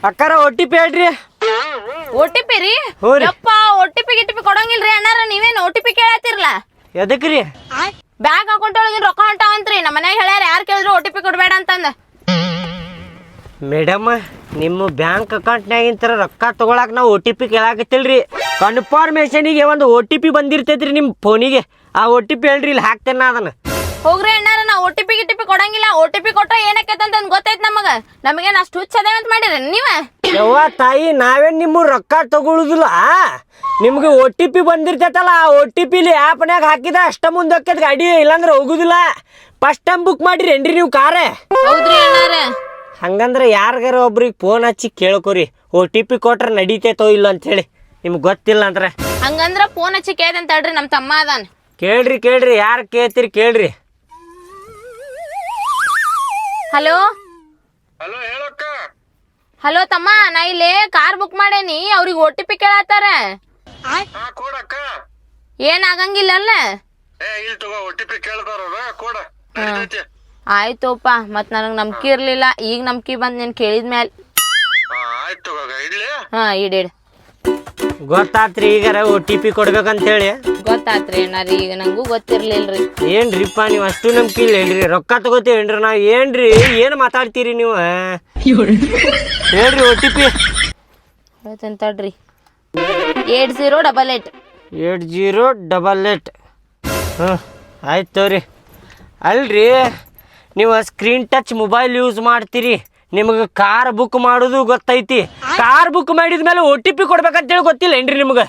ಅಕ್ಕಾರ OTP ಹೇಳ್ರಿ. OTP ರೀ? ಯಪ್ಪ OTP ಗಿಟಿಪಿ ಕೊಡಂಗಿಲ್ರಿ ಅಣ್ಣಾರ, ನೀವೇನು OTP ಕೇಳತ್ತಿರಲ್ಲ? ಎದಕ್ರಿ? ಬ್ಯಾಂಕ್ ಅಕೌಂಟ್ ಒಳಗಿನ ರೊಕ್ಕ ಹೊಂಟಾವಂತ್ರಿ, ನಮ್ಮ ಮನ್ಯಾಗ ಹೇಳ್ಯಾರ ಯಾರು ಕೇಳಿದ್ರು OTP ಕೊಡಬೇಡ ಅಂತಂದ. ಮೇಡಮ್, ನಿಮ್ಮ ಬ್ಯಾಂಕ್ ಅಕೌಂಟ್ನಾಗಿಂತರ ರೊಕ್ಕ ತಗೊಳಕ್ ನಾವು OTP ಕೇಳಾಕತ್ತಿಲ್ರಿ. ಕನ್ಫರ್ಮೇಷನಿಗೆ ಒಂದು OTP ಬಂದಿರ್ತೈತ್ರಿ ನಿಮ್ಮ ಫೋನಿಗೆ. ಆ OTP ಹೇಳ್ರಿ, ಇಲ್ಲಿ ಹಾಕ್ತೇನೆ ಅದನ್ನ. ಹೋಗ್ರಿ ಅಣ್ಣಾರ, ನಾ OTP ಗಿಟಿಪಿ ಕೊಡಂಗಿಲ್ಲ. OTP ಕೊಟ್ಟ ಏನಕ್ಕೈತಂತ ಗೊತ್ತೈತ್ ನಮಗೇನು ಅಷ್ಟು ಹುಚ್ಚ ಅದೇವ ಅಂತ ಮಾಡಿರಿ ನೀವ? ಯವ್ವ ತಾಯಿ, ನಾವೇನ್ ನಿಮ್ಮ ರೊಕ್ಕ ತಗೊಳುದಿಲ್ಲ. ನಿಮ್ಗೆ OTP ಬಂದಿರ್ತೈತಲ್ಲ, ಆ OTPಲಿ ಆ್ಯಪ್ನ್ಯಾಗ ಹಾಕಿದ ಅಷ್ಟ ಮುಂದೆ ಹೋಗ್ತೈತೆ ಗಾಡಿ, ಇಲ್ಲಾಂದ್ರೆ ಹೋಗುದಿಲ್ಲ. ಫಸ್ಟ್ ಟೈಮ್ ಬುಕ್ ಮಾಡಿರಿ ಏನ್ರಿ ನೀವು ಕಾರ? ಹೌದ್ರಿ ಅಣ್ಣಾರ. ಹಂಗಂದ್ರೆ ಯಾರಿಗಾರ ಒಬ್ರಿಗೆ ಫೋನ್ ಹಚ್ಚಿ ಕೇಳ್ಕೊರಿ, OTP ಕೊಟ್ರೆ ನಡೀತೈತೋ ಇಲ್ಲ ಅಂತ ಹೇಳಿ. ನಿಮ್ಗೆ ಗೊತ್ತಿಲ್ಲ ಅಂದ್ರೆ ಹಂಗಂದ್ರ ಫೋನ್ ಹಚ್ಚಿ ಕೇಳ್ದಂತ ಹೇಳ್ರಿ, ನಮ್ಮ ತಮ್ಮ ಅದಾನ. ಕೇಳ್ರಿ, ಯಾರು ಕೇಳ್ತೀರಿ ಕೇಳ್ರಿ. ಹಲೋ ಹಲೋ, ಹೇಳಕ್ಕ. ಹಲೋ ತಮ್ಮ, ನಾ ಇಲ್ಲಿ ಕಾರ್ ಬುಕ್ ಮಾಡೇನಿ, ಅವ್ರಿಗೆ OTP ಕೇಳತ್ತಾರ. ಕೊಡಕ್ಕ. ಏನ್ ಆಗಂಗಿಲ್ಲಲ್ಲ? ಇಲ್ಲಿ ತಗೋ, OTP ಕೇಳ್ತಾರ ಕೊಡ. ಆಯ್ತೋಪ, ಮತ್ ನನಗ್ ನಂಬಿಕೆ ಇರ್ಲಿಲ್ಲ, ಈಗ ನಂಬಿಕೆ ಬಂದ್ ನೀನ್ ಕೇಳಿದ್ಮೇಲೆ. ಆಯ್ತು ಇಡ್ಲಿ. ಹಾ ಇಡೀಡ್. ಗೊತ್ತಾತ್ರಿ ಈಗಾರ OTP ಕೊಡ್ಬೇಕಂತ ಹೇಳಿ? ಗೊತ್ತಾತ್ರಿ ಅಣ್ಣಾರಿ, ಈಗ ನಂಗೂ ಗೊತ್ತಿರ್ಲಿಲ್ರಿ. ಏನ್ರಿಪ್ಪ ನೀವು ಅಷ್ಟು ನಂಬಿಕೆ ಇಲ್ಲ ಹೇಳ್ರಿ? ರೊಕ್ಕ ತಗೋತೀವೇನ್ರಿ ನಾವು? ಏನ್ರಿ ಏನು ಮಾತಾಡ್ತೀರಿ ನೀವು? ಹೇಳ್ರಿ OTP. ಹೇಳ್ತಂತಡ್ರಿ, 8088. 8088. ಹ್ಞೂ ಆಯ್ತು ತೋರಿ. ಅಲ್ರಿ, ನೀವು ಸ್ಕ್ರೀನ್ ಟಚ್ ಮೊಬೈಲ್ ಯೂಸ್ ಮಾಡ್ತೀರಿ, ನಿಮಗೆ ಕಾರ್ ಬುಕ್ ಮಾಡೋದು ಗೊತ್ತೈತಿ. ಕಾರ್ ಬುಕ್ ಮಾಡಿದ ಮೇಲೆ OTP ಕೊಡ್ಬೇಕಂತೇಳಿ ಗೊತ್ತಿಲ್ಲ ಏನ್ರಿ ನಿಮ್ಗೆ?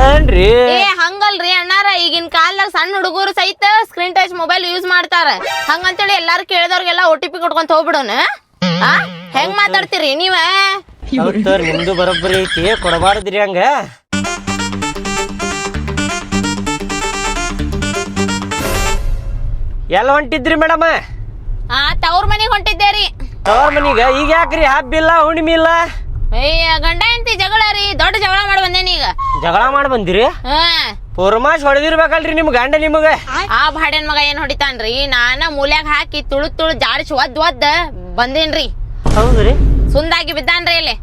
ಏನ್ರಿ? ಏ ಹಂಗಲ್ರಿ ಅಣ್ಣಾರ, ಈಗಿನ ಕಾಲದಾಗ ಸಣ್ಣ ಹುಡುಗರು ಸಹಿತ ಸ್ಕ್ರೀನ್ ಟಚ್ ಮೊಬೈಲ್ ಯೂಸ್ ಮಾಡ್ತಾರ. ಹಂಗಂತೇಳಿ ಎಲ್ಲಾರು ಕೇಳಿದವ್ರಿಗೆಲ್ಲ OTP ಕೊಡ್ಕೊಂತ ಹೋಗ್ಬಿಡೋಣ? ಹೆಂಗ್ ಮಾತಾಡ್ತೀರಿ ನೀವ? ಹೌದು ತೋರಿ, ನಿಮ್ದು ಬರೋಬ್ಬರಿ ಐತಿ, ಕೊಡಬಾರ್ದ್ರಿ ಹಂಗ. ಎಲ್ಲ ಹೊಂಟಿದ್ರಿ ಮೇಡಮ್? ತವ್ರ ಮನೆಗೆ ಹೊಂಟಿದ್ದೇರಿ. ತವ್ರ ಮನೀಗ? ಈಗ ಯಾಕ್ರಿ ಹಬ್ಬಿಲ್ಲ ಹುಣ್ಣಿಮೆ ಇಲ್ಲ? ಅಯ್ಯ, ಗಂಡ ಹೆಂಡತಿ ಜಗಳ ರೀ, ದೊಡ್ಡ ಜಗಳ ಮಾಡಿ ಬಂದೇನಿ ಈಗ. ಜಗಳ ಮಾಡಿ ಬಂದಿರಿ? ಪುರ್ಮಾಶ್ ಹೊಡೆದಿರ್ಬೇಕಲ್ರಿ ನಿಮ್ ಗಂಡ ನಿಮಗ? ಆ ಬಾಡ್ಯನ್ ಮಗ ಏನ್ ಹೊಡಿತಾನ್ರಿ, ನಾನ ಮೂಲ್ಯಾಗ ಹಾಕಿ ತುಳು ಜಾಡಿಸಿ ಒದ್ ಬಂದೇನ್ರಿ. ಹೌದ್ರಿ? ಸುಂದಾಗಿ ಬಿದ್ದಾನ್ರಿ ಇಲ್ಲಿ.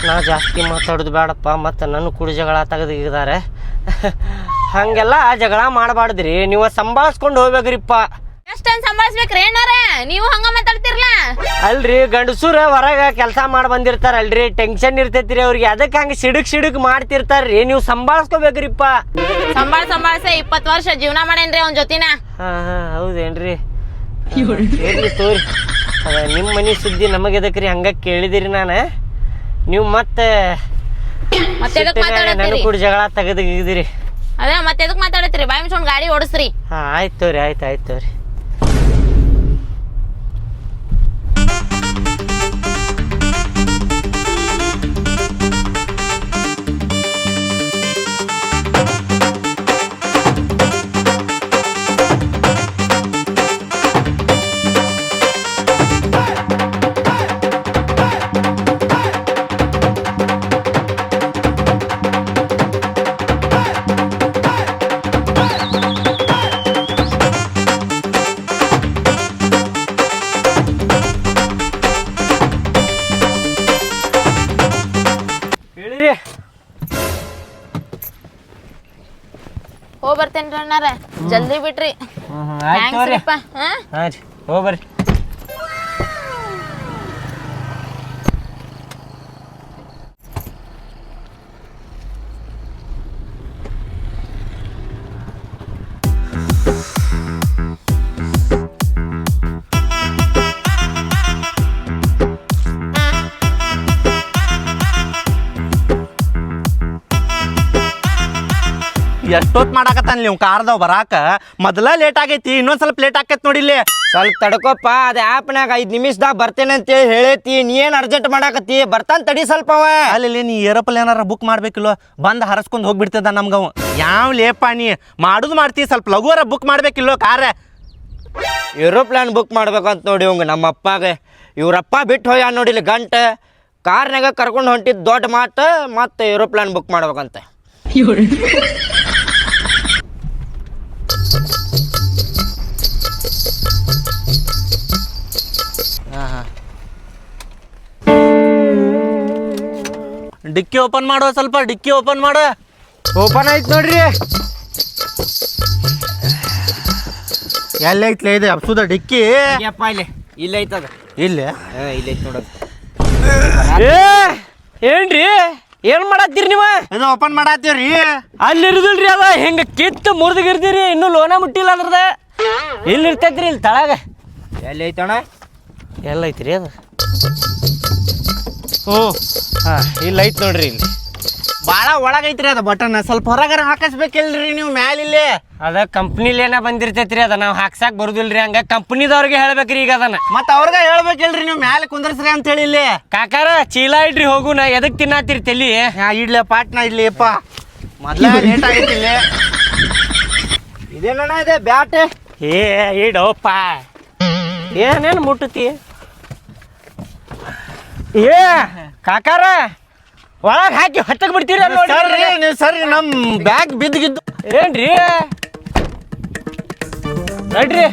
ನಾ ಜಾಸ್ತಿ ಮಾತಾಡೋದು ಬೇಡಪ್ಪ, ಮತ್ತೆ ನನ್ನ ಕೂಡ ಜಗಳ ತೆಗೆದಿದ್ದಾರೆ. ಹಂಗೆಲ್ಲ ಜಗಳ ಮಾಡಬಾರ್ದ್ರಿ, ನೀವು ಸಂಭಾಳಿಸ್ಕೊಂಡು ಹೋಗ್ಬೇಕ್ರಿಪ್ಪ. ಎಷ್ಟೊಂದು ಸಂಭಾಳಿಸ್ಬೇಕ್ರಿ ಏನಾರ, ನೀವು ಹಂಗ ಮಾತಾಡ್ತಿರ್ಲ? ಅಲ್ರಿ, ಗಂಡಸೂರ ಹೊರಗ ಕೆಲಸ ಮಾಡಿ ಬಂದಿರ್ತಾರಲ್ರಿ, ಟೆನ್ಷನ್ ಇರ್ತೈತ್ರಿ ಅವ್ರಿಗೆ, ಅದಕ್ಕೆ ಹಂಗ ಸಿಡುಕ್ ಮಾಡ್ತಿರ್ತಾರ್ರಿ. ನೀವು ಸಂಭಾಳಿಸ್ಕೋಬೇಕ್ರಿಪ್ಪ. ಸಂಭಾಳ್ಸ 20 ವರ್ಷ ಜೀವನ ಮಾಡೇನ್ರಿ ಅವ್ನ ಜೊತಿನ. ಹಾ ಹೌದೇನ್ರಿ? ಇರ್ಲಿ ತೋರಿ, ಅದ ನಿಮ್ಮ ಮನಿ ಸುದ್ದಿ ನಮಗೆದಕ್ರಿ, ಹಂಗ ಕೇಳಿದಿರಿ ನಾನು. ನೀವು ಮತ್ತೆ ನನ್ನ ಕೂಡ ಜಗಳ ತೆಗೆದಿರಿ. ಅದೇ ಮತ್ತೆ ಎದಕ್ ಮಾತಾಡತ್ರಿ? ಬಾಯಿ ಮುಚ್ಕೊಂಡ್ ಗಾಡಿ ಓಡಿಸ್ರಿ. ಹಾ ಆಯ್ತು ತೋರಿ, ಆಯ್ತು ತೋರಿ. ಬರ್ತೇನ್ರಿ ಅಣ್ಣಾರ, ಜಲ್ದಿ ಬಿಟ್ರಿ. ಹೋಗ್ಬರ್ರಿ. ಎಷ್ಟೊತ್ತು ಮಾಡಾಕತ್ತಾನ ನೀವು ಕಾರ್ದವ್ ಬರಾಕ? ಮೊದಲ ಲೇಟ್ ಆಗೈತಿ, ಇನ್ನೊಂದ್ ಸ್ವಲ್ಪ ಲೇಟ್ ಆಕೈತಿ ನೋಡಿ. ಇಲ್ಲಿ ಸ್ವಲ್ಪ ತಡ್ಕೊಪ್ಪ, ಅದ ಆ್ಯಪ್ನಾಗ 5 ನಿಮಿಷದಾಗ ಬರ್ತೇನೆ ಅಂತೇಳಿ ಹೇಳೈತಿ. ನೀ ಏನು ಅರ್ಜೆಂಟ್ ಮಾಡಾಕತ್ತಿ? ಬರ್ತಾನ ತಡಿ ಸ್ವಲ್ಪ. ಅಲ್ಲಿ ನೀ ಏರೋಪ್ಲೇನ್ ಏನಾರ ಬುಕ್ ಮಾಡ್ಬೇಕಿಲ್ವ? ಬಂದು ಹರಸ್ಕೊಂಡು ಹೋಗ್ಬಿಡ್ತದ ನಮ್ಗವ. ಯಾವ ಲೇಪ ನೀ ಮಾಡುದು ಮಾಡ್ತಿ, ಸ್ವಲ್ಪ ಲಘುವರ ಬುಕ್ ಮಾಡ್ಬೇಕಿಲ್ವ ಕಾರ? ಏರೋಪ್ಲೇನ್ ಬುಕ್ ಮಾಡ್ಬೇಕಂತ ನೋಡಿ ಇವಂಗ ನಮ್ಮ ಅಪ್ಪಾಗ. ಇವ್ರಪ್ಪ ಬಿಟ್ಟು ಹೋಗ್ಯಾನ ನೋಡಿಲ್ಲ ಗಂಟೆ. ಕಾರ್ನಾಗ ಕರ್ಕೊಂಡು ಹೊಂಟಿದ್ದು ದೊಡ್ಡ ಮಾತು, ಮತ್ತೆ ಏರೋಪ್ಲೇನ್ ಬುಕ್ ಮಾಡ್ಬೇಕಂತ. ಡಿಕ್ಕಿ ಓಪನ್ ಮಾಡೋ, ಸ್ವಲ್ಪ ಡಿಕ್ಕಿ ಓಪನ್ ಮಾಡು. ಓಪನ್ ಆಯ್ತು ನೋಡ್ರಿ. ಎಲ್ಲೈತ್ಲೆ ಇದು ಅಪ್ಸುದ ಡಿಕ್ಕಿ? ಯಪ್ಪ ಇಲ್ಲಿ ಇಲ್ಲ ಐತದ. ಇಲ್ಲ ಇಲ್ಲ ಐತ್ ನೋಡೋದು. ಏನ್ರಿ ಏನ್ ಮಾಡತ್ತೀರಿ ನೀವು? ಇದು ಓಪನ್ ಮಾಡತ್ತೀವ್ರಿ. ಅಲ್ಲಿ ಇರುದಿಲ್ರಿ ಅದ ಹಿಂಗ ಕಿತ್ತು ಮುರಿದಿರ್ತೀರಿ, ಇನ್ನೂ ಲೋನ ಮುಟ್ಟಿಲ್ಲ ಅದ್ರದ. ಇಲ್ಲಿ ಇರ್ತೈತ್ರಿ ಇಲ್ಲಿ ತಳಗ. ಎಲ್ಲಿ ಐತಣ್ಣ? ಎಲ್ಲ ಐತ್ರಿ ಅದು? ಹ್ಞೂ ಹಾಂ ಇಲ್ಲಿ ಐತ್ ನೋಡ್ರಿ. ಇಲ್ಲಿ ಭಾಳ ಒಳಗೈತ್ರಿ ಅದು ಬಟನ್. ಸ್ವಲ್ಪ ಹೊರಗಾರ ಹಾಕಿಸ್ಬೇಕಿಲ್ರಿ ನೀವು ಮ್ಯಾಲಿಲ್ಲಿ. ಅದ ಕಂಪ್ನಿಲೇನ ಬಂದಿರ್ತೈತ್ರಿ, ಅದ ನಾವು ಹಾಕ್ಸಾಕ್ ಬರುದಿಲ್ರಿ. ಹಂಗ ಕಂಪ್ನಿದವ್ರಿಗೆ ಹೇಳ್ಬೇಕ್ರಿ ಈಗ ಅದನ್ನ. ಮತ್ತೆ ಅವ್ರಿಗೆ ಹೇಳ್ಬೇಕಿಲ್ರಿ ನೀವು ಮ್ಯಾಲೆ ಕುಂದರ್ಸ್ರಿ ಅಂತ ಹೇಳಿ. ಇಲ್ಲಿ ಕಾಕಾರ ಚೀಲ ಇಡ್ರಿ ಹೋಗುನ. ಎದಕ್ ತಿನ್ನಾತಿರಿ ತಲಿ? ಇಡ್ಲಿ ಪಾಟ್ನ ಇಡ್ಲಿ ಅಪ್ಪ. ಮೊದ್ಲ ಲೇಟ್ ಆಗೈತಿ ಇಲ್ಲಿ. ಇದೇನಣ್ಣ ಇದೆ ಬ್ಯಾಟ್? ಇಡೋಪ್ಪ. ಏನೇನು ಮುಟ್ಟತಿ? ಕಾಕಾರ ಒಳಗೆ ಹಾಕಿ ಹೊತ್ತಕ್ ಬಿಡ್ತೀರ ಸರ್ರಿ ನೀವು ಸರಿ. ನಮ್ಮ ಬ್ಯಾಗ್ ಬಿದ್ದಿದ್ದು ಏನ್ರಿ? ನಡ್ರಿ.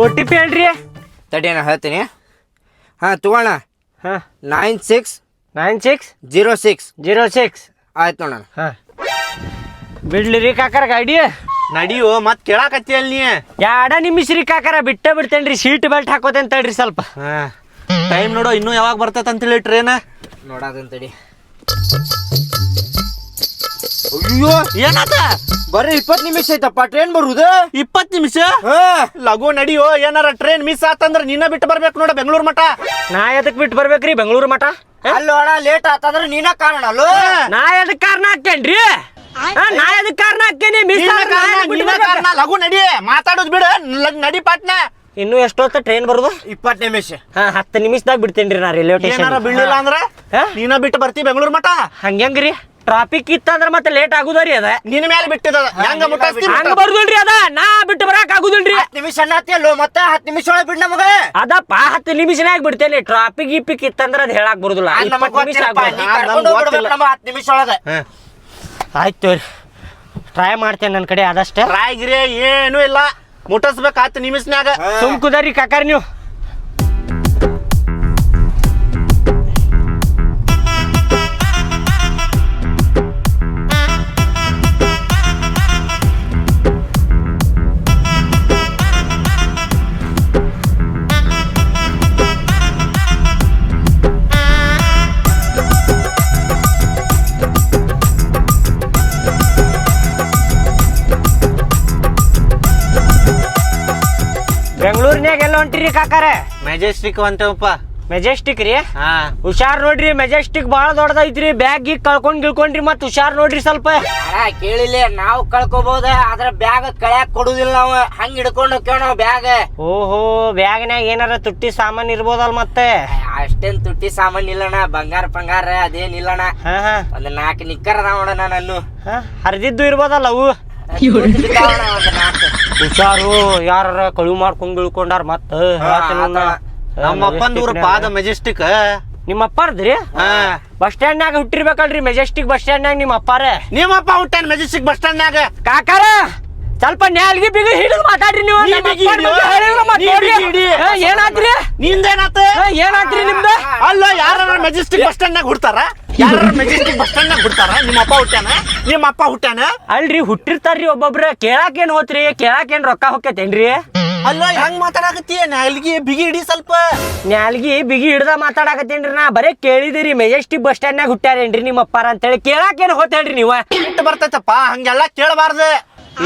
OTP ಹೇಳ್ರಿ. ತಡಿಯಣ್ಣ ಹೇಳ್ತೀನಿ. ಹಾಂ ತಗೋಣ. ಹಾಂ 9606 ಆಯ್ತು ನೋಡೋಣ. ಹಾಂ ಬಿಡ್ಲಿ ರೀ ಕಾಕಾರ ಗಾಡಿ. ನಡಿಯೋ ಮತ್ತೆ ಕೇಳಾಕತ್ತಿ ಅಲ್ಲಿ ನೀ. ಎರಡ ನಿಮಿಷ ರೀ ಕಾಕಾರ, ಬಿಡ್ತೇನ್ರಿ. ಸೀಟ್ ಬೆಲ್ಟ್ ಹಾಕೋತೇನ್ ತಡ್ರಿ ಸ್ವಲ್ಪ. ಹಾಂ ಟೈಮ್ ನೋಡೋ ಇನ್ನೂ ಯಾವಾಗ ಬರ್ತೈತೆ ಅಂತೇಳಿ ಟ್ರೇನ ನೋಡಾದಂತಡಿ. ಅಯ್ಯೋ ಏನಾತ? ಬರೀ 20 ನಿಮಿಷ ಐತಪ್ಪ ಟ್ರೈನ್ ಬರುವುದು. 20 ನಿಮಿಷ? ಲಘು ನಡಿಯೋ. ಏನಾರ ಟ್ರೈನ್ ಮಿಸ್ ಆತಂದ್ರ ನಿನ್ನ ಬಿಟ್ಟು ಬರ್ಬೇಕು ನೋಡ ಬೆಂಗಳೂರು ಮಠ. ನಾ ಎದಕ್ ಬಿಟ್ಟು ಬರ್ಬೇಕ್ರಿ ಬೆಂಗಳೂರು ಮಠ? ಅಲ್ಲೋ ಅಣ್ಣ ಲೇಟ್ ಆತಂದ್ರ ನೀನ ಕಾರಣ ಅಲ್ಲೋ. ನಾ ಎದಕ್ ಕಾರಣ ಹಾಕೇನ್ರಿ? ನಾ ಎದಕ್ ಕಾರಣ ಹಾಕೇನಿ? ಮಿಸ್ ಲಘು ನಡಿ. ಮಾತಾಡೋದು ಬಿಡ, ನಡಿ ಪಾಟ್ನ. ಇನ್ನು ಎಷ್ಟೊತ್ತ ಟ್ರೈನ್ ಬರುದು? 20 ನಿಮಿಷ. 10 ನಿಮಿಷದಾಗ ಬಿಡ್ತೇನ್ರಿ ನಾ ರೈಲ್ವೆ ಏನಾರ ಸ್ಟೇಷನ್. ಬೀಳಿಲ್ಲ ಅಂದ್ರ ನೀನ ಬಿಟ್ಟು ಬರ್ತಿ ಬೆಂಗಳೂರು ಮಠ. ಹಂಗ್ರಿ ಟ್ರಾಫಿಕ್ ಇತ್ತಂದ್ರ ಮತ್ತೆ ಲೇಟ್ ಆಗುದರಿ ಅದ. ನಿನ್ನ ಮೇಲೆ ಬಿಟ್ಟಿದ ಹೆಂಗ ಮುಟ್ಟಿಸ್ತಿ? ಹಂಗ ಬರುದಿಲ್ರಿ ಅದ. ನಾ ಬಿಟ್ಟು ಬರಾಕ್ ಆಗುದಿಲ್ರಿ. 10 ನಿಮಿಷ ಅನ್ನತ್ತಿಯಲ್ಲೋ ಮತ್ತೆ 10 ನಿಮಿಷ ಒಳಗೆ ಬಿಡ್ ನಮಗ. ಅದಪ್ಪ 10 ನಿಮಿಷನಾಗ ಬಿಡ್ತೇನೆ. ಟ್ರಾಫಿಕ್ ಗಿಪಿಕ್ ಇತ್ತಂದ್ರ ಅದ್ ಹೇಳಾಕ್ ಬರುದಿಲ್ಲ. 20 ನಿಮಿಷ ಆಗ್ಬೋದು. 10 ನಿಮಿಷ ಒಳಗೆ. ಆಯ್ತು ಟ್ರೈ ಮಾಡ್ತೇನೆ ನನ್ನ ಕಡೆ ಆದಷ್ಟೇ. ರಾಯ್ಗಿರಿ ಏನು ಇಲ್ಲ, ಮುಟ್ಟಿಸ್ಬೇಕು 10 ನಿಮಿಷನ್ಯಾಗ. ಸುಮ್ ಕುದರಿ ಕಾಕಾರ ನೀವು. ಬೆಂಗಳೂರಿನಾಗ ಎಲ್ಲ ಹೊಂಟಿರಿ ಕಾಕಾರ? ಮೆಜೆಸ್ಟಿಕ್ ಅಂತೇವಪ್ಪ. ಮೆಜೆಸ್ಟಿಕ್ ರೀ? ಹಾ ಹುಷಾರ್ ನೋಡ್ರಿ. ಮೆಜೆಸ್ಟಿಕ್ ಬಾಳ ದೊಡ್ಡದೈತ್ರಿ. ಬ್ಯಾಗ್ ಗೀಗ್ ಗಿಳ್ಕೊಂಡ್ರಿ ಮತ್ ಹುಷಾರ್ ನೋಡ್ರಿ ಸ್ವಲ್ಪ. ಕೇಳಿಲ್ಲ ನಾವು ಕಳ್ಕೊಬಹುದ, ಆದ್ರ ಬ್ಯಾಗ್ ಕಳ್ಯಾಕ್ ಕೊಡುದಿಲ್ಲ ನಾವು. ಹಂಗ ಹಿಡ್ಕೊಂಡು ಹೋಗ್ತೇವ ನಾವು ಬ್ಯಾಗ್. ಓಹೋ ಬ್ಯಾಗ್ನ್ಯಾಗ ಏನಾರ ತುಟ್ಟಿ ಸಾಮಾನ್ ಇರ್ಬೋದಲ್ ಮತ್ತೆ? ಅಷ್ಟೇನ್ ತುಟ್ಟಿ ಸಾಮಾನ್ ಇಲ್ಲಣ್ಣ. ಬಂಗಾರ ಅದೇನಿಲ್ಲಣ್ಣ. ಹಾ ಹಾ ಒಂದ್ 4 ನಿಕ್ಕರ್ ಅದಾವಣ್ಣ ನಾನು. ಹರಿದಿದ್ದು ಇರ್ಬೋದಲ್ಲ ಅವು. ಹುಷಾರು, ಯಾರ ಕಳುವು ಮಾಡ್ಕೊಂಡ್ ಬೀಳ್ಕೊಂಡಾರ ಮತ್ತ. ನಮ್ಮ ಅಪ್ಪಂದೂರು ಪಾದ ಮೆಜೆಸ್ಟಿಕ್. ನಿಮ್ಮ ಅಪ್ಪಾರ್ದ್ರಿ? ಬಸ್ ಸ್ಟ್ಯಾಂಡ್ನಾಗ ಹುಟ್ಟಿರ್ಬೇಕಲ್ರಿ ಮೆಜೆಸ್ಟಿಕ್ ಬಸ್ ಸ್ಟ್ಯಾಂಡ್ನಾಗ ನಿಮ್ಮ ಅಪ್ಪಾರ. ನಿಮ್ಮಪ್ಪ ಹುಟ್ಟಾನ ಮೆಜೆಸ್ಟಿಕ್ ಬಸ್ ಸ್ಟ್ಯಾಂಡ್ನಾಗ. ಕಾಕಾರ ಸ್ವಲ್ಪ ನ್ಯಾಲ್ಗಿ ಬಿಗಿ ಹಿಡಿದು ಮಾತಾಡ್ರಿ ನೀವು. ಏನಾದ್ರಿ ನಿಂದೇನಾತ? ಏನಾದ್ರಿ ನಿಮ್ದ? ಅಲ್ಲ ಯಾರ ಮೆಜೆಸ್ಟಿಕ್ ಬಸ್ ಸ್ಟ್ಯಾಂಡ್ನಾಗ ಹುಡ್ತಾರ? ಯಾರ ಮೆಜೆಸ್ಟಿಕ್ ಬಸ್ ಸ್ಟ್ಯಾಂಡ್ನಾಗ ಹುಡ್ತಾರ? ನಿಮ್ಮ ಅಪ್ಪ ಹುಟ್ಟಾನ? ಅಲ್ರಿ ಹುಟ್ಟಿರ್ತಾರ್ರಿ ಒಬ್ಬೊಬ್ರ. ಕೇಳಾಕೇನ್ ಹೋತ್ರಿ? ಕೇಳಾಕೇನ್ ರೊಕ್ಕ ಹೊಕ್ಕೇತೇನ್ರಿ? ಅಲ್ಲ ಹೆಂಗ್ ಮಾತಾಡಕತ್ತೀಯ? ನಾಲ್ಗಿ ಬಿಗಿ ಹಿಡಿ ಸ್ವಲ್ಪ. ನ್ಯಾಲ್ಗಿ ಬಿಗಿ ಹಿಡ್ದ ಮಾತಾಡಕತ್ತೇನ್ರಿ. ನಾ ಬರೇ ಕೇಳಿದಿರಿ ಮೆಜೆಸ್ಟಿಕ್ ಬಸ್ ಸ್ಟ್ಯಾಂಡ್ನಾಗ ಹುಟ್ಟ್ಯಾರೇನ್ರಿ ನಿಮ್ಮ ಅಪ್ಪಾರ ಅಂತೇಳಿ. ಕೇಳಾಕೇನ್ ಹೋತೇಳ್ರಿ ನೀವ? ಇಟ್ಟು ಬರ್ತೈತಪ್ಪ, ಹಂಗೆಲ್ಲ ಕೇಳಬಾರ್ದು.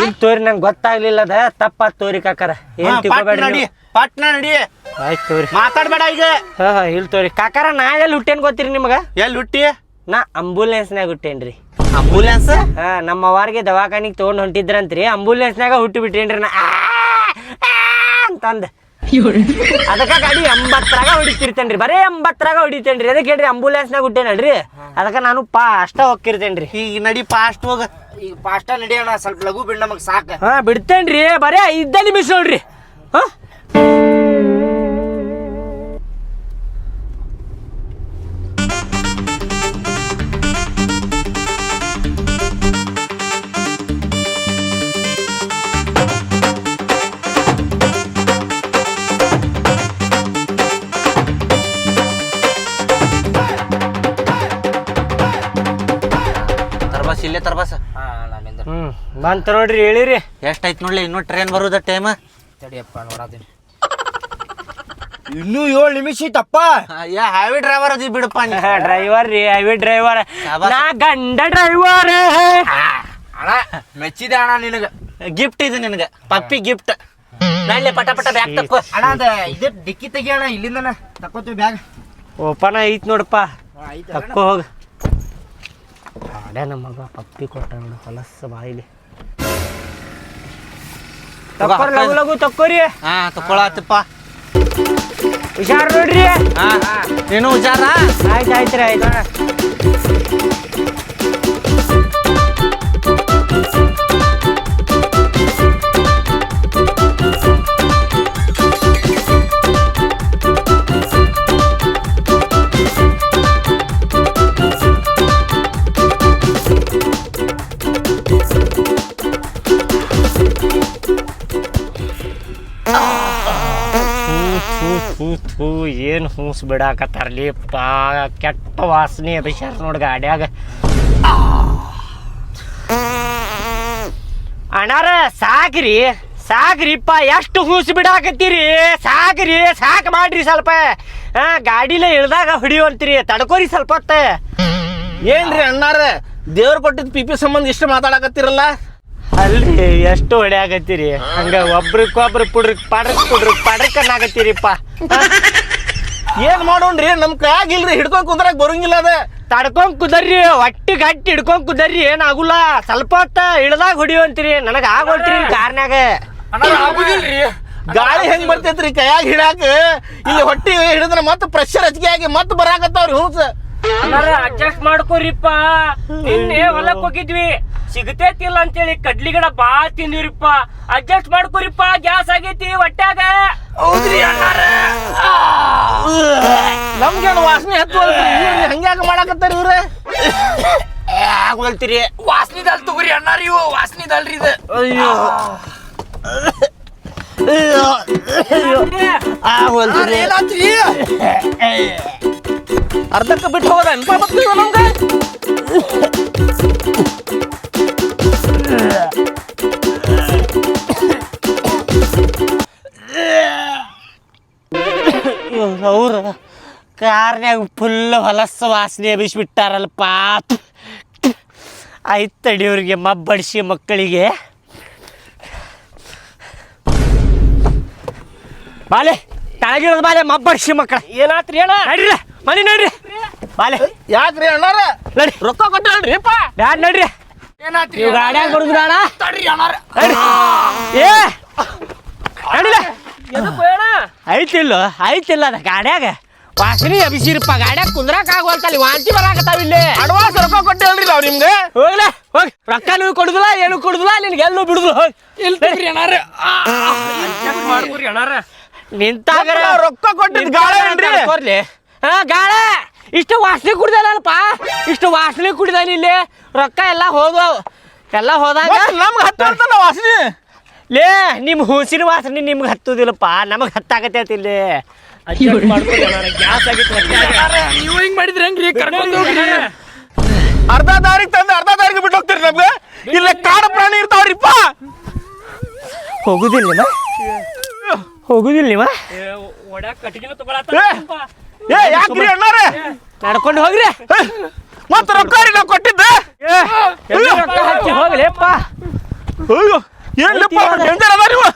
ಈಗ ತೋರಿ ನಂಗೆ ಗೊತ್ತಾಗ್ಲಿಲ್ಲ ಅದ. ತಪ್ಪ ತೋರಿ ಕಾಕಾರ. ಏನ್ ತಿಳ್ಕೊಬೇಡ್ರಿ. ಪಟ್ನ ನಡಿ. ಆಯ್ತು ತೋರಿ, ಮಾತಾಡ್ಬೇಡ ಈಗ. ಹಾ ಇಲ್ಲಿ ತೋರಿ ಕಾಕಾರ. ನಾ ಎಲ್ಲಿ ಹುಟ್ಟೇನ್ ಗೊತ್ತೀರಿ ನಿಮಗ? ಎಲ್ಲಿ ಹುಟ್ಟಿ? ನಾ ಆಂಬುಲೆನ್ಸ್ನಾಗ ಹುಟ್ಟೇನ್ರಿ. ಆಂಬುಲೆನ್ಸ್? ನಮ್ಮ ಅವ್ವಾರಿಗೆ ದವಾಖಾನಿಗೆ ತಗೊಂಡ್ ಹೊಂಟಿದ್ರಂತ್ರಿ. ಆಂಬುಲೆನ್ಸ್ನಾಗ ಹುಟ್ಟಿ ಬಿಟ್ಟೇನ್ರಿ ನಾ ಅಂತಂದ. ಅದಕ್ಕ ಗಾಡಿ 80ರಾಗ ಹೊಡಿತಿರ್ತೇನ್ರಿ. ಬರೇ 80ರಾಗ ಹೊಡಿತೇನ್ರಿ. ಅದಕ್ಕೆ ಹೇಳ್ರಿ ಆಂಬುಲೆನ್ಸ್ನಾಗ ಹುಟ್ಟೇನಲ್ರಿ. ಅದಕ್ಕ ನಾನು ಅಷ್ಟ ಹೋಗ್ತಿರ್ತೇನ್ರಿ. ಈಗ ನಡಿ ಫಾಸ್ಟ್ ಹೋಗ. ಈಗ ಫಾಸ್ಟ್ ನಡಿಯೋಣ, ಸ್ವಲ್ಪ ಲಘು ಬಿಡ್ ನಮಗ್ ಸಾಕ. ಬಿಡ್ತೇನ್ರಿ. ಬರೇ 5 ನಿಮಿಷ ನೋಡ್ರಿ. ಇಲ್ಲೇ ತರ ಬಸ್. ಬಂತ ನೋಡ್ರಿ ಹೇಳಿರಿ. ಎಷ್ಟಾಯ್ತು ನೋಡ್ಲಿ, ಇನ್ನೂ ಟ್ರೈನ್ ಬರೋದ ಟೈಮ್. ತಡಿಯಪ್ಪ ನೋಡಾತೀನಿ. ಇನ್ನೂ 7 ನಿಮಿಷ ಐತಪ್ಪ. ಹೈವೇ ಡ್ರೈವರ್ ಅದಿ ಬಿಡಪ್ಪ. ಡ್ರೈವರ್ ರೀ, ಹೈವೇ ಡ್ರೈವರ್. ಶಾಬಾಸ್. ನಾ ಗಂಡ ಡ್ರೈವರ್. ಅಣ್ಣ ಮೆಚ್ಚಿದೆ ಅಣ್ಣ ನಿನಗ. ಗಿಫ್ಟ್ ಇದು ನಿನಗೆ, ಪಪ್ಪಿ ಗಿಫ್ಟ್. ನಾಳೆ ಪಟ ಪಟ ಬ್ಯಾಗ್ ತಕ್ಕೋ. ಅಣ್ಣ ಅದ ಇದು ಡಿಕ್ಕಿ ತೆಗಿ ಅಣ್ಣ, ಇಲ್ಲಿಂದನ ತಕ್ಕೋತೀವಿ ಬ್ಯಾಗ್. ಓಪನ್ ಐತ್ ನೋಡಪ್ಪ, ಆಯ್ತು ತಕ್ಕೋ ಹೋಗ. ನಮ್ಮ ಮಗ ಪಪ್ಪಿ ಕೊಟ್ಟ ನೋಡು, ಹೊಲಸ ಬಾಯಿಲಿ. ತಕ್ಕೋರಿ, ಲಗು ಲಗು ತಕ್ಕೋರಿ. ಹಾ ತಕ್ಕೊಳತ್ತಪ್ಪ. ಹುಷಾರ್ ನೋಡ್ರಿ. ಹಾ ನೀನು ಹುಷಾರ. ಆಯ್ತು ಆಯ್ತು ರೀ, ಆಯ್ತು. ಏನು ಹೂಸ್ ಬಿಡಾಕತ್ತಾರಲಿಪ್ಪ, ಕೆಟ್ಟ ವಾಸನೆ ಅಭಿಷಾರ ನೋಡಿ ಗಾಡ್ಯಾಗ. ಅಣ್ಣಾರ ಸಾಕ್ರಿ ಸಾಕ್ರಿಪ್ಪ, ಎಷ್ಟು ಹೂಸ್ ಬಿಡಾಕತ್ತೀರಿ, ಸಾಕ್ರಿ, ಸಾಕು ಮಾಡ್ರಿ ಸ್ವಲ್ಪ. ಗಾಡಿಲೇ ಇಳ್ದಾಗ ಹೊಡಿಯೋಂತೀರಿ, ತಡ್ಕೋರಿ ಸ್ವಲ್ಪ ಹೊತ್ತ. ಏನ್ರಿ ಅಣ್ಣಾರ, ದೇವ್ರ ಕೊಟ್ಟಿದ್ ಪಿಪಿ ಸಂಬಂಧ ಇಷ್ಟು ಮಾತಾಡಕತ್ತಿರಲ್ಲ. ಅಲ್ರಿ ಎಷ್ಟು ಹೊಡ್ಯಾಕತ್ತೀರಿ, ಹಂಗ ಒಬ್ರಿಗೊಬ್ರು ಪಡ್ರಕ್ ಅನ್ನಾಕತ್ತೀರಿಪ್ಪ. ಏನ್ ಮಾಡೋಣ್ರಿ, ನಮ್ ಕೈಯಾಗಿಲ್ರಿ, ಹಿಡ್ಕೊಂಡ್ ಕುಂದ್ರಾಗ ಬರಂಗಿಲ್ಲ ಅದ. ತಡ್ಕೊಂಡ್ ಕುದರ್ರಿ, ಒಟ್ಟಿ ಗಟ್ಟಿ ಹಿಡ್ಕೊಂಡ್ ಕುದರ್ರಿ, ಏನಾಗುಲ್ಲ. ಸ್ವಲ್ಪ ಹೊತ್ತ ಇಳ್ದಾಗ ಹೊಡಿಯೋಂತೀರಿ, ನನಗ ಆಗೋಲ್ತೀರಿ ಕಾರ್ನ್ಯಾಗ. ಗಾಳಿ ಹೆಂಗ್ ಬರ್ತೈತ್ರಿ ಕೈಯಾಗ ಹಿಡಾಕ. ಇಲ್ಲಿ ಹೊಟ್ಟಿ ಹಿಡಿದ್ರ ಮತ್ತ ಪ್ರೆಷರ್ ಹೆಚ್ಚಿಗೆ ಆಗಿ ಮತ್ತ ಬರಾಕತ್ತಾವ್ರಿ ಹೂಸ. ಅಡ್ಜಸ್ಟ್ ಮಾಡ್ಕೋರಿಪ್ಪ. ನಿನ್ನೆ ಹೊಲಕ್ ಹೋಗಿದ್ವಿ, ಸಿಗತೈತಿಲ್ಲ ಅಂತೇಳಿ ಕಡ್ಲಿ ಗಿಡ ಬಾಳ್ ತಿಂದಿವ್ರಿಪ್ಪ. ಅಡ್ಜಸ್ಟ್ ಮಾಡ್ಕೋರಿಪ್ಪ, ಗ್ಯಾಸ್ ಆಗೈತಿ ಹೊಟ್ಯಾಗ. ಹೌದ್ರಿ ಅಣ್ಣಾರ, ನಮ್ಗೇನು ವಾಸನೆ ಹತ್ತುವಲ್ರಿ, ಹಂಗ್ಯಾಕ ಮಾಡಾಕತ್ತಾರ ಇವ್ರ. ಆಗೋಲ್ತೀರಿ, ವಾಸನಿದಲ್ ತಗೋರಿ ಅಣ್ಣಾರ, ಇವು ವಾಸನಿದಲ್ರಿ ಇದು. ಅಯ್ಯೋ ಆಗೋಲ್ತೀರಿ. ಏನಾತ್ರಿ? ಅರ್ಧಕ್ಕೆ ಬಿಟ್ಟು ಹೋದ ಅನ್ಪ ಬರ್ತೀವ ನಮ್ಗ. ಅವ್ರ ಕಾರ್ನ್ಯಾಗ ಫುಲ್ ಹೊಲಸ ವಾಸನೆ ಬಿಟ್ಟಾರಲ್ಪ. ಆಯ್ತು ತಡಿಯವ್ರಿಗೆ ಮಬ್ಬಡಿಸಿ ಮಕ್ಕಳಿಗೆ. ಬಾಲೆ ತಳಗಿಳದ ಬಾಲೆ ಮಬ್ಬಡಿಸಿ ಮಕ್ಕಳ. ಏನಾತ್ರಿ ಅಣ್ಣ? ನಡ್ರಿ ಮನಿ ನಡ್ರಿ ಬಾಲೆ. ಯಾಕ್ರಿ ಅಣ್ಣಾರ, ನಡಿ ರೊಕ್ಕ ಕೊಟ್ಟಲ್ರಿಪ್ಪ. ಬ್ಯಾಡ ನಡ್ರಿ, ನೀವು ಗಾಡ್ಯಾಗ ಬರುದು ಬೇಡ. ತಡ್ರಿ ಅಣ್ಣಾರ. ಏ ನಡಿಲ, ಐತಿಲ್ಲ ಐತಿಲ್ಲ ಅದ ಗಾಡ್ಯಾಗ ವಾಸನಿ ಅಭಿಸಿರಪ್ಪ. ಗಾಡ್ಯಾಗ ಕುಂದ್ರಾಕ ಆಗೋಲ್ತಲ್ಲಿ, ವಾಂತಿ ಬರಾಕತ್ತಾವ ಇಲ್ಲಿ. ಅಡ್ವಾನ್ಸ್ ರೊಕ್ಕ ಕೊಟ್ಟಲ್ರಿ ನಾವ್ ನಿಮ್ಗೆ. ಹೋಗ್ಲೇ ಹೋಗಿ, ರೊಕ್ಕ ನೀವು ಕೊಡುದಿಲ್ಲ, ಏನು ಕೊಡುದಿಲ್ಲ, ನಿನ್ಗೆ ಎಲ್ಲೂ ಬಿಡುದು. ಹೋಗಿ ನಿಂತಾಗ ರೊಕ್ಕ ಕೊಟ್ಟಿದ್ ಗಾಳಿ ಏನ್ರಿ? ಗಾಳೆ ಇಷ್ಟು ವಾಸನೆ ಕುಡ್ದಲ್ಲಪ್ಪ, ಇಷ್ಟು ವಾಸನೆ ಕುಡಿದಾನ ಇಲ್ಲಿ. ರೊಕ್ಕ ಎಲ್ಲ ಹೋದ್ವು, ಎಲ್ಲ ಹೋದಾಗ ನಮ್ಗೆ ಹತ್ತಲ್ಲ ವಾಸನೆ. ಲೇ ನಿಮ್ಮ ಹೂಸಿನ ವಾಸನೆ ನಿಮ್ಗೆ ಹತ್ತುದಿಲ್ಲಪ್ಪ, ನಮಗೆ ಹತ್ತಾಕತ್ತೈತಿ ಇಲ್ಲಿ. ಗ್ಯಾಸ್ ಆಗಿತ್ತು. ನೀವು ಹಿಂಗ್ ಮಾಡಿದ್ರೆ ಹೆಂಗ್ರಿ? ಕರ್ಕೊಂಡು ಹೋಗ್ರಿ. ಅರ್ಧ ದಾರಿಗೆ ತಂದು ಅರ್ಧ ದಾರಿಗೆ ಬಿಟ್ಟು ಹೋಗ್ತೀರಿ ನಮ್ಗೆ. ಇಲ್ಲ ಕಾಡು ಪ್ರಾಣಿ ಇರ್ತಾವ್ರಿಪ್ಪ. ಹೋಗುದಿಲ್ಲ ಹೋಗುದಿಲ್ಲ ನೀವ. ಏ ಯಾಕ್ರಿ ಅಣ್ಣಾರ, ನಡ್ಕೊಂಡು ಹೋಗ್ರಿ. ಮತ್ತ ರೊಕ್ಕ ನಾವು ಕೊಟ್ಟಿದ್ದೆ. ಹೋಗ್ಲಿಪ್ಪ. ಅಯ್ಯೋ ಏನ್ಲಪ್ಪ ಡೇಂಜರ್ ಅದ ನೀವು.